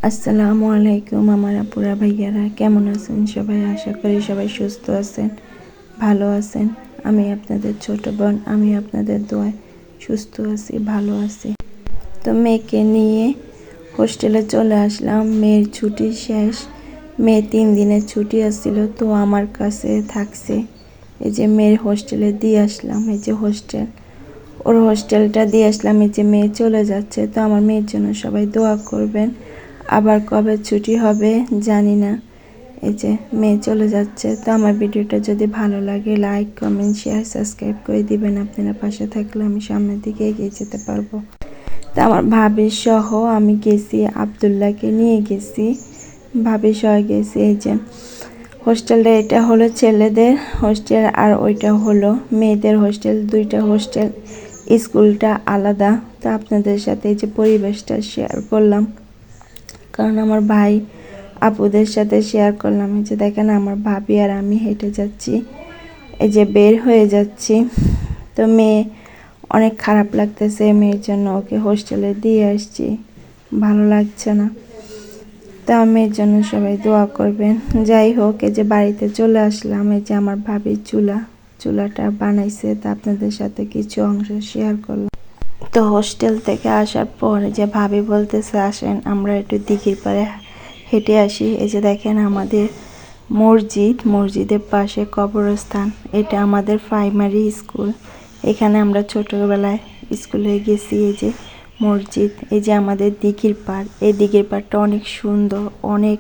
আসসালামু আলাইকুম আমার আপুরা ভাইয়ারা, কেমন আছেন সবাই? আশা করি সবাই সুস্থ আছেন, ভালো আছেন। আমি আপনাদের ছোট বোন, আমি আপনাদের দোয়ায় সুস্থ আছি, ভালো আছি। তো মেয়েকে নিয়ে হোস্টেলে চলে আসলাম। মেয়ের ছুটি শেষ, মেয়ে 3 দিনের ছুটি আসছিল, তো আমার কাছে থাকছে। এই যে মেয়ের হোস্টেলে দিয়ে আসলাম, এই যে হোস্টেল, ওর হোস্টেলটা দিয়ে আসলাম। এই যে মেয়ে চলে যাচ্ছে, তো আমার মেয়ের জন্য সবাই দোয়া করবেন। আবার কবে ছুটি হবে জানি না। এই যে মেয়ে চলে যাচ্ছে। তো আমার ভিডিওটা যদি ভালো লাগে লাইক, কমেন্ট, শেয়ার, সাবস্ক্রাইব করে দিবেন। আপনারা পাশে থাকলে আমি সামনের দিকে এগিয়ে যেতে পারবো। তো আমার ভাবির সহ আমি গেছি, আব্দুল্লাহকে নিয়ে গেছি, ভাবির সহ গেছি। এই যে হোস্টেলটা, এটা হলো ছেলেদের হোস্টেল আর ওইটা হলো মেয়েদের হোস্টেল। দুইটা হোস্টেল, স্কুলটা আলাদা। তো আপনাদের সাথে এই যে পরিবেশটা শেয়ার করলাম, কারণ আমার ভাই আপুদের সাথে শেয়ার করলাম। এই যে দেখেন আমার ভাবি আর আমি হেঁটে যাচ্ছি, এই যে বের হয়ে যাচ্ছি। তো মেয়ে অনেক খারাপ লাগতেছে, মেয়ের জন্য ওকে হোস্টেলে দিয়ে আসছি, ভালো লাগছে না। তো মেয়ের জন্য সবাই দোয়া করবেন। যাই হোক, এই যে বাড়িতে চলে আসলাম। এই যে আমার ভাবির চুলাটা বানাইছে, তা আপনাদের সাথে কিছু অংশ শেয়ার করলাম। তো হোস্টেল থেকে আসার পর যে ভাবি বলতেছে আসেন আমরা একটু দিঘির পাড়ে হেঁটে আসি। এই যে দেখেন আমাদের মসজিদের পাশে কবরস্থান। এটা আমাদের প্রাইমারি স্কুল, এখানে আমরা ছোটবেলায় স্কুলে গেছি। এই যে মসজিদ, এই যে আমাদের দিঘির পাড়। এই দিঘির পাড়টা অনেক সুন্দর, অনেক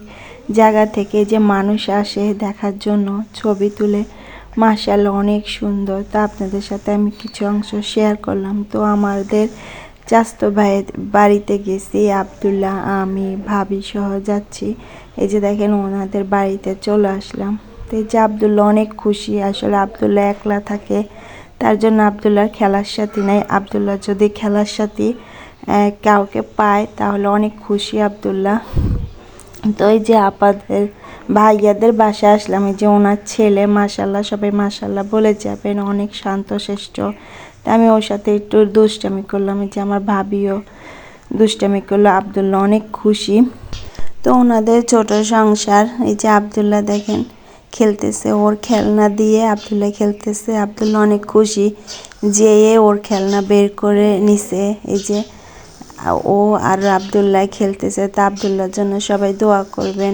জায়গা থেকে যে মানুষ আসে দেখার জন্য, ছবি তুলে, মাশাআল্লাহ অনেক সুন্দর। তো আপনাদের সাথে আমি কিছু অংশ শেয়ার করলাম। তো আমাদের চাচাতো ভাইয়ের বাড়িতে গেছি, আব্দুল্লাহ, আমি, ভাবি সহ যাচ্ছি। এই যে দেখেন ওনাদের বাড়িতে চলে আসলাম। তো এই যে আব্দুল্লাহ অনেক খুশি। আসলে আব্দুল্লাহ একলা থাকে, তার জন্য আব্দুল্লাহর খেলার সাথী নাই। আব্দুল্লাহ যদি খেলার সাথী কাউকে পায় তাহলে অনেক খুশি আব্দুল্লাহ। তো এই যে আপাদের ভাইয়াদের বাসায় আসলাম। এই যে ওনার ছেলে, মাশাআল্লাহ, সবাই মাশাআল্লাহ বলে যাবেন, অনেক শান্তশিষ্ট। তা আমি ওর সাথে একটু দুষ্টামি করলাম। এই যে আমার ভাবিও দুষ্টামি করলো, আব্দুল্লাহ অনেক খুশি। তো ওনাদের ছোট সংসার। এই যে আব্দুল্লাহ দেখেন খেলতেছে, ওর খেলনা দিয়ে আব্দুল্লাহ খেলতেছে। আব্দুল্লাহ অনেক খুশি, যেয়ে ওর খেলনা বের করে নিছে। এই যে ও আর আব্দুল্লাহ খেলতেছে। তা আব্দুল্লাহর জন্য সবাই দোয়া করবেন।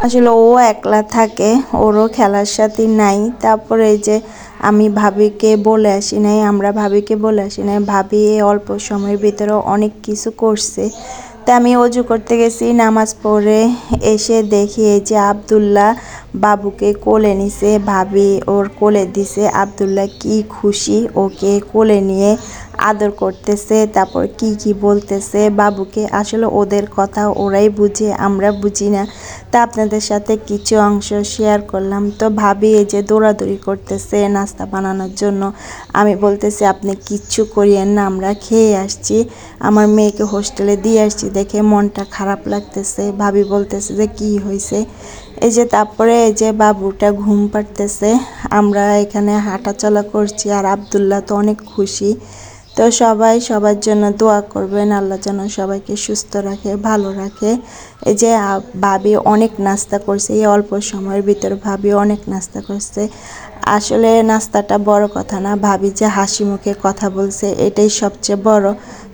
আসলে ও একলা থাকে, ওরও খেলার সাথী নাই। তারপরে এই যে আমি ভাবিকে বলে আসি নাই, আমরা ভাবিকে বলে আসি নাই। ভাবি অল্প সময়ের ভিতরে অনেক কিছু করছে। তা আমি অজু করতে গেছি, নামাজ পড়ে এসে দেখি এই যে আব্দুল্লাহ বাবুকে কোলে নিছে, ভাবি ওর কোলে দিছে। আব্দুল্লাহ কি খুশি, ওকে কোলে নিয়ে আদর করতেছে, তারপর কি বলতেছে বাবুকে। আসলে ওদের কথা ওরাই বুঝে, আমরা বুঝি না। তা আপনাদের সাথে কিছু অংশ শেয়ার করলাম। তো ভাবি এই যে দৌড়াদৌড়ি করতেছে নাস্তা বানানোর জন্য। আমি বলতেছি আপনি কিচ্ছু করিয়েন না, আমরা খেয়ে আসছি, আমার মেয়েকে হোস্টেলে দিয়ে আসছি দেখে মনটা খারাপ লাগতেছে। ভাবি বলতেছে যে কি হয়েছে। এই যে তারপরে এই যে বাবুটা ঘুম পাড়তেছে, আমরা এখানে হাঁটাচলা করছি, আর আব্দুল্লাহ তো অনেক খুশি। তো সবাই সবার জন্য দোয়া করবেন, আল্লাহ যেন সবাইকে সুস্থ রাখে, ভালো রাখে। এই যে ভাবি অনেক নাস্তা করছে, এই অল্প সময়ের ভিতরে ভাবি অনেক নাস্তা করছে। আসলে নাস্তাটা বড় কথা না, ভাবি যে হাসি মুখে কথা বলছে এটাই সবচেয়ে বড়।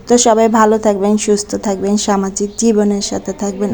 তো সবাই ভালো থাকবেন, সুস্থ থাকবেন, সামাজিক জীবনের সাথে থাকবেন।